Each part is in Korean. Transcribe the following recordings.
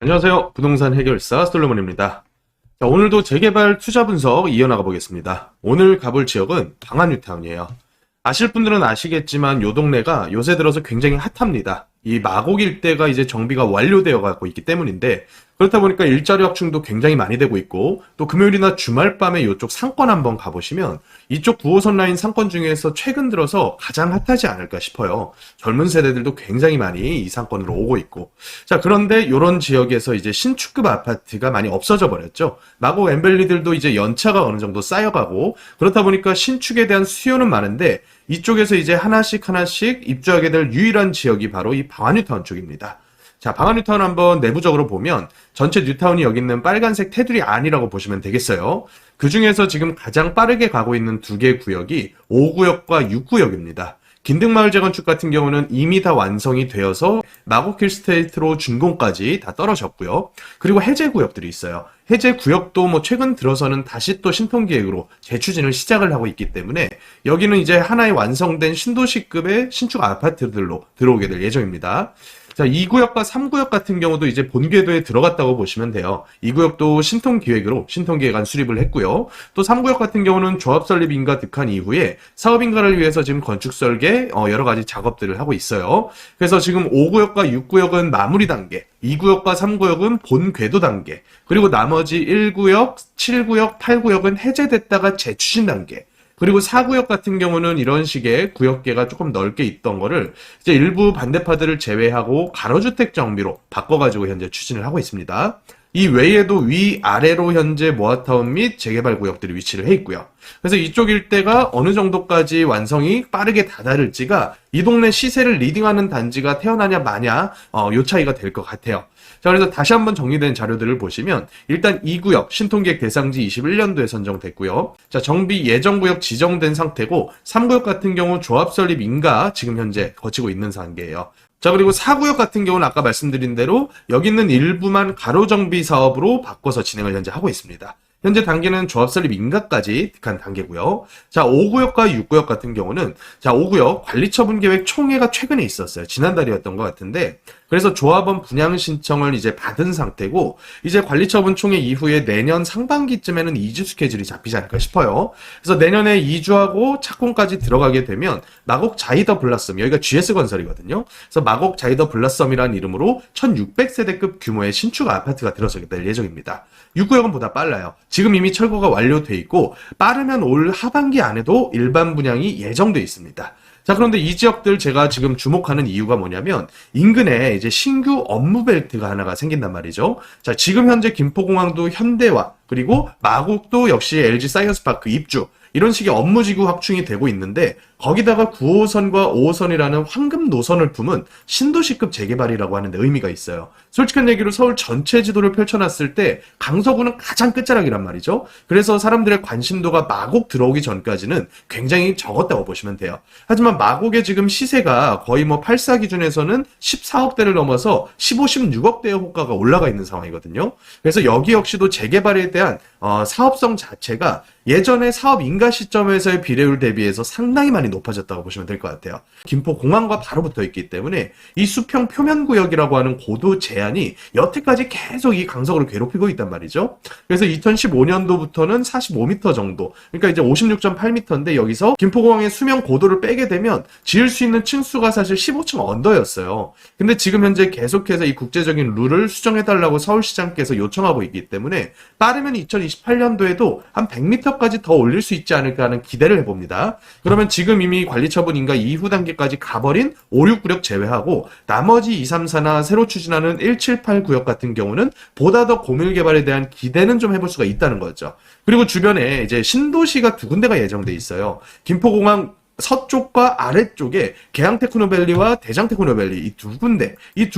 안녕하세요. 부동산 해결사 솔로몬입니다. 자, 오늘도 재개발 투자 분석 이어나가 보겠습니다. 오늘 가볼 지역은 방안뉴타운이에요. 아실 분들은 아시겠지만 요 동네가 요새 들어서 굉장히 핫합니다. 이 마곡 일대가 이제 정비가 완료되어 가고 있기 때문인데, 그렇다 보니까 일자리 확충도 굉장히 많이 되고 있고, 또 금요일이나 주말 밤에 이쪽 상권 한번 가보시면 이쪽 9호선 라인 상권 중에서 최근 들어서 가장 핫하지 않을까 싶어요. 젊은 세대들도 굉장히 많이 이 상권으로 오고 있고. 자, 그런데 이런 지역에서 이제 신축급 아파트가 많이 없어져 버렸죠. 마곡 엠벨리들도 이제 연차가 어느 정도 쌓여가고, 그렇다 보니까 신축에 대한 수요는 많은데 이쪽에서 이제 하나씩 입주하게 될 유일한 지역이 바로 이 방안뉴타운 쪽입니다. 자, 방안뉴타운 한번 내부적으로 보면 전체 뉴타운이 여기 있는 빨간색 테두리 안이라고 보시면 되겠어요. 그 중에서 지금 가장 빠르게 가고 있는 두 개 구역이 5구역과 6구역입니다. 긴등마을 재건축 같은 경우는 이미 다 완성이 되어서 마곡힐 스테이트로 준공까지 다 떨어졌고요. 그리고 해제 구역들이 있어요. 해제 구역도 뭐 최근 들어서는 다시 또 신통기획으로 재추진을 시작을 하고 있기 때문에 여기는 이제 하나의 완성된 신도시급의 신축 아파트들로 들어오게 될 예정입니다. 자, 2구역과 3구역 같은 경우도 이제 본궤도에 들어갔다고 보시면 돼요. 2구역도 신통기획으로 신통기획안 수립을 했고요. 또 3구역 같은 경우는 조합 설립 인가 득한 이후에 사업 인가를 위해서 지금 건축 설계 여러 가지 작업들을 하고 있어요. 그래서 지금 5구역과 6구역은 마무리 단계, 2구역과 3구역은 본궤도 단계, 그리고 나머지 1구역, 7구역, 8구역은 해제됐다가 재추진 단계, 그리고 4구역 같은 경우는 이런 식의 구역계가 조금 넓게 있던 거를 이제 일부 반대파들을 제외하고 가로주택 정비로 바꿔가지고 현재 추진을 하고 있습니다. 이 외에도 위아래로 현재 모아타운 및 재개발 구역들이 위치를 해 있고요. 그래서 이쪽 일대가 어느 정도까지 완성이 빠르게 다다를지가 이 동네 시세를 리딩하는 단지가 태어나냐 마냐 요 차이가 될 것 같아요. 자, 그래서 다시 한번 정리된 자료들을 보시면 일단 2구역 신통기획 대상지 21년도에 선정됐고요. 자, 정비 예정구역 지정된 상태고 3구역 같은 경우 조합 설립 인가 지금 현재 거치고 있는 단계예요. 자, 그리고 4구역 같은 경우는 아까 말씀드린 대로 여기 있는 일부만 가로정비 사업으로 바꿔서 진행을 현재 하고 있습니다. 현재 단계는 조합 설립 인가까지 득한 단계고요. 자, 5구역과 6구역 같은 경우는 자, 5구역 관리처분 계획 총회가 최근에 있었어요. 지난달이었던 것 같은데 그래서 조합원 분양 신청을 이제 받은 상태고 이제 관리처분 총회 이후에 내년 상반기쯤에는 이주 스케줄이 잡히지 않을까 싶어요. 그래서 내년에 이주하고 착공까지 들어가게 되면 마곡 자이더 블라썸, 여기가 GS건설이거든요. 그래서 마곡 자이더 블라썸이라는 이름으로 1600세대급 규모의 신축 아파트가 들어서게 될 예정입니다. 6구역은 보다 빨라요. 지금 이미 철거가 완료돼 있고 빠르면 올 하반기 안에도 일반 분양이 예정돼 있습니다. 자, 그런데 이 지역들 제가 지금 주목하는 이유가 뭐냐면 인근에 이제 신규 업무 벨트가 하나가 생긴단 말이죠. 자, 지금 현재 김포공항도 현대화, 그리고 마곡도 역시 LG 사이언스파크 입주, 이런 식의 업무지구 확충이 되고 있는데 거기다가 9호선과 5호선이라는 황금 노선을 품은 신도시급 재개발이라고 하는데 의미가 있어요. 솔직한 얘기로 서울 전체 지도를 펼쳐놨을 때 강서구는 가장 끝자락이란 말이죠. 그래서 사람들의 관심도가 마곡 들어오기 전까지는 굉장히 적었다고 보시면 돼요. 하지만 마곡의 지금 시세가 거의 뭐 84 기준에서는 14억대를 넘어서 15, 16억대의 호가가 올라가 있는 상황이거든요. 그래서 여기 역시도 재개발에 대한 사업성 자체가 예전에 사업 인가 시점에서의 비례율 대비해서 상당히 많이 높아졌다고 보시면 될 것 같아요. 김포공항과 바로 붙어 있기 때문에 이 수평 표면구역이라고 하는 고도 제한이 여태까지 계속 이 강서구를 괴롭히고 있단 말이죠. 그래서 2015년도부터는 45m 정도, 그러니까 이제 56.8m인데 여기서 김포공항의 수면 고도를 빼게 되면 지을 수 있는 층수가 사실 15층 언더였어요. 근데 지금 현재 계속해서 이 국제적인 룰을 수정해달라고 서울시장께서 요청하고 있기 때문에 빠르면 2028년도에도 한 100m까지 더 올릴 수 있지 않을까 하는 기대를 해봅니다. 그러면 지금 이미 관리처분 인가 이후 단계까지 가버린 5, 6구역 제외하고 나머지 2, 3, 4나 새로 추진하는 1, 7, 8 구역 같은 경우는 보다 더 고밀 개발에 대한 기대는 좀 해볼 수가 있다는 거죠. 그리고 주변에 이제 신도시가 두 군데가 예정돼 있어요. 김포공항 서쪽과 아래쪽에 계양테크노밸리와 대장테크노밸리 이 두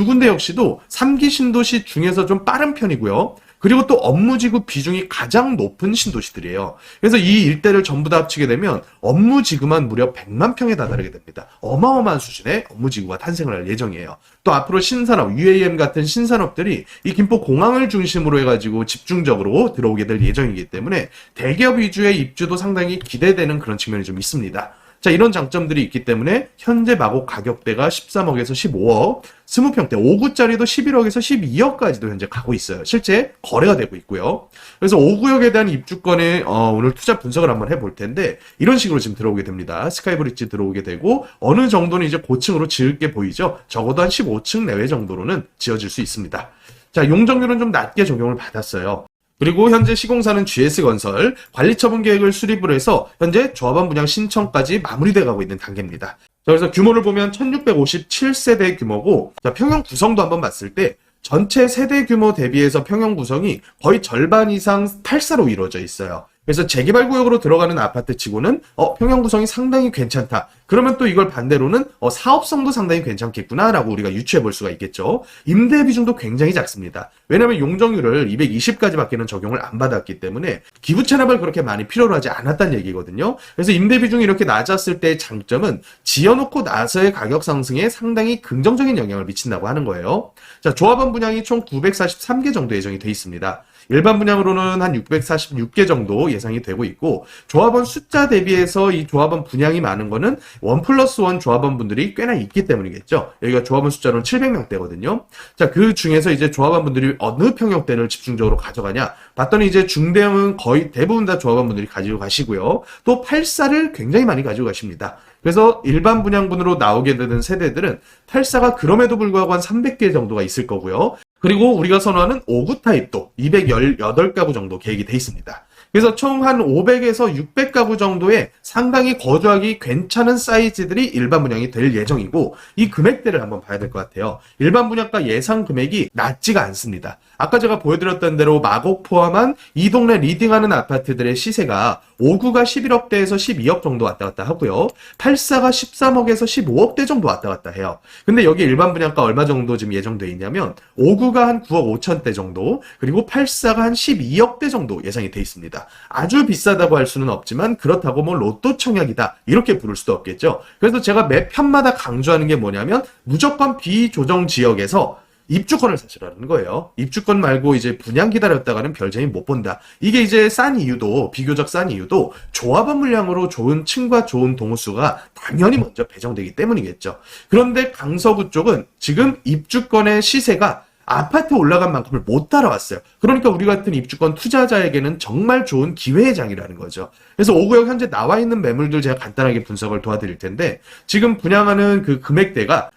군데 역시도 3기 신도시 중에서 좀 빠른 편이고요. 그리고 또 업무지구 비중이 가장 높은 신도시들이에요. 그래서 이 일대를 전부 다 합치게 되면 업무지구만 무려 100만 평에 다다르게 됩니다. 어마어마한 수준의 업무지구가 탄생을 할 예정이에요. 또 앞으로 신산업, UAM 같은 신산업들이 이 김포공항을 중심으로 해가지고 집중적으로 들어오게 될 예정이기 때문에 대기업 위주의 입주도 상당히 기대되는 그런 측면이 좀 있습니다. 자, 이런 장점들이 있기 때문에 현재 마곡 가격대가 13억에서 15억, 20평대 5구짜리도 11억에서 12억까지도 현재 가고 있어요. 실제 거래가 되고 있고요. 그래서 5구역에 대한 입주권에 오늘 투자 분석을 한번 해볼 텐데 이런 식으로 지금 들어오게 됩니다. 스카이브리지 들어오게 되고 어느 정도는 이제 고층으로 지을 게 보이죠. 적어도 한 15층 내외 정도로는 지어질 수 있습니다. 자, 용적률은 좀 낮게 적용을 받았어요. 그리고 현재 시공사는 GS건설 관리처분 계획을 수립을 해서 현재 조합원 분양 신청까지 마무리돼 가고 있는 단계입니다. 자, 그래서 규모를 보면 1657세대 규모고, 자, 평형 구성도 한번 봤을 때 전체 세대 규모 대비해서 평형 구성이 거의 절반 이상 8사로 이루어져 있어요. 그래서 재개발 구역으로 들어가는 아파트 치고는 평형 구성이 상당히 괜찮다. 그러면 또 이걸 반대로는 사업성도 상당히 괜찮겠구나라고 우리가 유추해 볼 수가 있겠죠. 임대 비중도 굉장히 작습니다. 왜냐하면 용적률을 220까지밖에는 적용을 안 받았기 때문에 기부 체납을 그렇게 많이 필요로 하지 않았다는 얘기거든요. 그래서 임대 비중이 이렇게 낮았을 때의 장점은 지어놓고 나서의 가격 상승에 상당히 긍정적인 영향을 미친다고 하는 거예요. 자, 조합원 분양이 총 943개 정도 예정이 돼 있습니다. 일반 분양으로는 한 646개 정도 예상이 되고 있고, 조합원 숫자 대비해서 이 조합원 분양이 많은 거는 1+1 조합원 분들이 꽤나 있기 때문이겠죠. 여기가 조합원 숫자로는 700명대거든요. 자, 그 중에서 이제 조합원 분들이 어느 평형대를 집중적으로 가져가냐 봤더니 이제 중대형은 거의 대부분 다 조합원 분들이 가지고 가시고요. 또 8사를 굉장히 많이 가지고 가십니다. 그래서 일반 분양분으로 나오게 되는 세대들은 8사가 그럼에도 불구하고 한 300개 정도가 있을 거고요. 그리고 우리가 선호하는 5구 타입도 218가구 정도 계획이 돼 있습니다. 그래서 총 한 500에서 600가구 정도의 상당히 거주하기 괜찮은 사이즈들이 일반 분양이 될 예정이고, 이 금액대를 한번 봐야 될 것 같아요. 일반 분양가 예상 금액이 낮지가 않습니다. 아까 제가 보여드렸던 대로 마곡 포함한 이 동네 리딩하는 아파트들의 시세가 5구가 11억대에서 12억 정도 왔다 갔다 하고요. 8사가 13억에서 15억대 정도 왔다 갔다 해요. 근데 여기 일반 분양가 얼마 정도 지금 예정돼 있냐면 5구가 한 9억 5천대 정도, 그리고 8사가 한 12억대 정도 예상이 돼 있습니다. 아주 비싸다고 할 수는 없지만 그렇다고 뭐 로또 청약이다 이렇게 부를 수도 없겠죠. 그래서 제가 매 편마다 강조하는 게 뭐냐면 무조건 비조정 지역에서 입주권을 사시라는 거예요. 입주권 말고 이제 분양 기다렸다가는 별 재미 못 본다. 이게 이제 싼 이유도, 비교적 싼 이유도 조합원 물량으로 좋은 층과 좋은 동호수가 당연히 먼저 배정되기 때문이겠죠. 그런데 강서구 쪽은 지금 입주권의 시세가 아파트 올라간 만큼을 못 따라왔어요. 그러니까 우리 같은 입주권 투자자에게는 정말 좋은 기회의 장이라는 거죠. 그래서 5구역 현재 나와 있는 매물들 제가 간단하게 분석을 도와드릴 텐데, 지금 분양하는 그 금액대가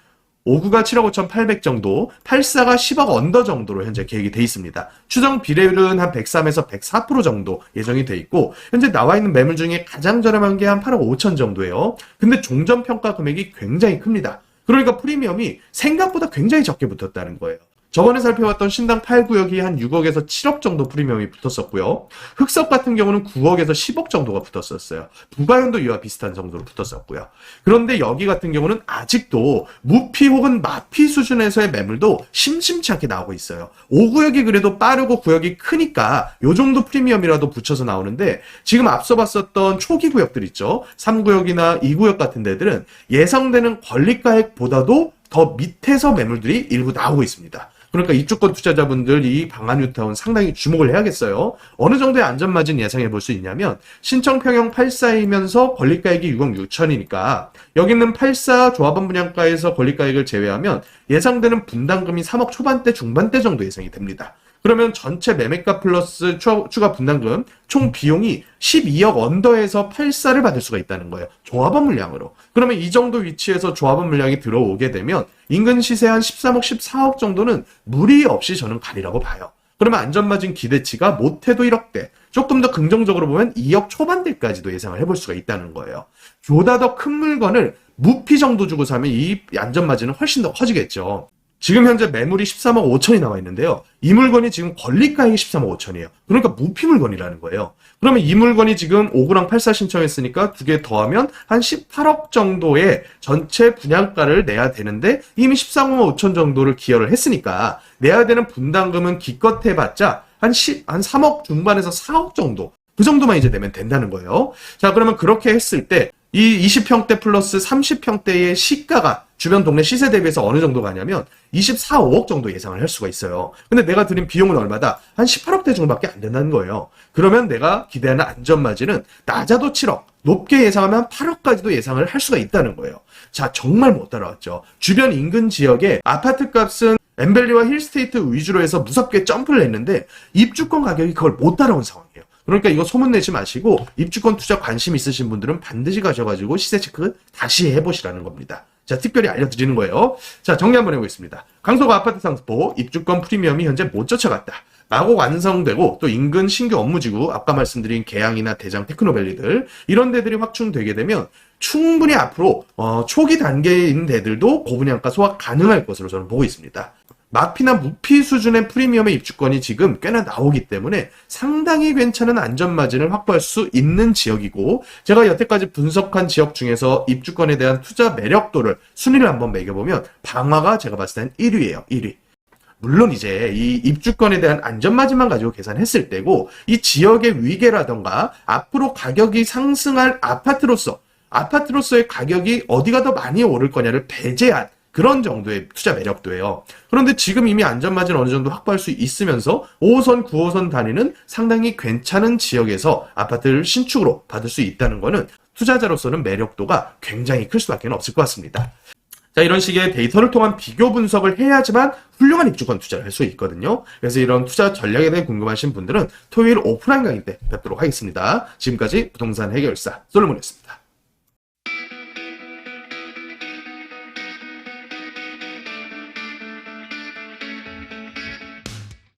5구가 7억 5,800 정도, 8사가 10억 언더 정도로 현재 계획이 돼 있습니다. 추정 비례율은 한 103에서 104% 정도 예정이 돼 있고, 현재 나와 있는 매물 중에 가장 저렴한 게 한 8억 5천 정도예요. 근데 종전 평가 금액이 굉장히 큽니다. 그러니까 프리미엄이 생각보다 굉장히 적게 붙었다는 거예요. 저번에 살펴봤던 신당 8구역이 한 6억에서 7억 정도 프리미엄이 붙었었고요. 흑석 같은 경우는 9억에서 10억 정도가 붙었었어요. 부가연도 이와 비슷한 정도로 붙었었고요. 그런데 여기 같은 경우는 아직도 무피 혹은 마피 수준에서의 매물도 심심치 않게 나오고 있어요. 5구역이 그래도 빠르고 구역이 크니까 요 정도 프리미엄이라도 붙여서 나오는데, 지금 앞서 봤었던 초기 구역들 있죠. 3구역이나 2구역 같은 데들은 예상되는 권리가액보다도 더 밑에서 매물들이 일부 나오고 있습니다. 그러니까 입주권 투자자분들 이 방안뉴타운 상당히 주목을 해야겠어요. 어느 정도의 안전마진 예상해 볼 수 있냐면, 신청평형 8사이면서 권리가액이 6억 6천이니까 여기 있는 8사 조합원 분양가에서 권리가액을 제외하면 예상되는 분담금이 3억 초반대 중반대 정도 예상이 됩니다. 그러면 전체 매매가 플러스 추가 분담금 총 비용이 12억 언더에서 8사를 받을 수가 있다는 거예요. 조합원 물량으로. 그러면 이 정도 위치에서 조합원 물량이 들어오게 되면 인근 시세 한 13억, 14억 정도는 무리 없이 저는 가리라고 봐요. 그러면 안전마진 기대치가 못해도 1억대, 조금 더 긍정적으로 보면 2억 초반대까지도 예상을 해볼 수가 있다는 거예요. 보다 더 큰 물건을 무피 정도 주고 사면 이 안전마진은 훨씬 더 커지겠죠. 지금 현재 매물이 13억 5천이 나와 있는데요. 이 물건이 지금 권리가액이 13억 5천이에요. 그러니까 무피 물건이라는 거예요. 그러면 이 물건이 지금 5구랑 8사 신청했으니까 두 개 더하면 한 18억 정도의 전체 분양가를 내야 되는데, 이미 13억 5천 정도를 기여를 했으니까 내야 되는 분담금은 기껏 해봤자 한 3억 중반에서 4억 정도, 그 정도만 이제 내면 된다는 거예요. 자, 그러면 그렇게 했을 때 이 20평대 플러스 30평대의 시가가 주변 동네 시세 대비해서 어느 정도 가냐면 24, 5억 정도 예상을 할 수가 있어요. 근데 내가 들인 비용은 얼마다? 한 18억대 정도밖에 안 된다는 거예요. 그러면 내가 기대하는 안전마진은 낮아도 7억, 높게 예상하면 8억까지도 예상을 할 수가 있다는 거예요. 자, 정말 못 따라왔죠. 주변 인근 지역에 아파트 값은 엠벨리와 힐스테이트 위주로 해서 무섭게 점프를 했는데 입주권 가격이 그걸 못 따라온 상황이에요. 그러니까 이거 소문내지 마시고 입주권 투자 관심 있으신 분들은 반드시 가셔가지고 시세 체크 다시 해보시라는 겁니다. 자, 특별히 알려드리는 거예요. 자, 정리 한번 해보겠습니다. 강서구 아파트 상스포 입주권 프리미엄이 현재 못 쫓아갔다. 마곡 완성되고 또 인근 신규 업무지구 아까 말씀드린 계양이나 대장 테크노밸리들 이런 데들이 확충되게 되면 충분히 앞으로 초기 단계에 있는 데들도 고분양가 소화 가능할 것으로 저는 보고 있습니다. 마피나 무피 수준의 프리미엄의 입주권이 지금 꽤나 나오기 때문에 상당히 괜찮은 안전마진을 확보할 수 있는 지역이고 제가 여태까지 분석한 지역 중에서 입주권에 대한 투자 매력도를 순위를 한번 매겨보면 방화가 제가 봤을 땐 1위예요. 1위. 물론 이제 이 입주권에 대한 안전마진만 가지고 계산했을 때고 이 지역의 위계라던가 앞으로 가격이 상승할 아파트로서의 가격이 어디가 더 많이 오를 거냐를 배제한 그런 정도의 투자 매력도예요. 그런데 지금 이미 안전마진 어느 정도 확보할 수 있으면서 5호선, 9호선 단위는 상당히 괜찮은 지역에서 아파트를 신축으로 받을 수 있다는 거는 투자자로서는 매력도가 굉장히 클 수밖에 없을 것 같습니다. 자, 이런 식의 데이터를 통한 비교 분석을 해야지만 훌륭한 입주권 투자를 할 수 있거든요. 그래서 이런 투자 전략에 대해 궁금하신 분들은 토요일 오프라인 강의 때 뵙도록 하겠습니다. 지금까지 부동산 해결사 솔로몬이었습니다.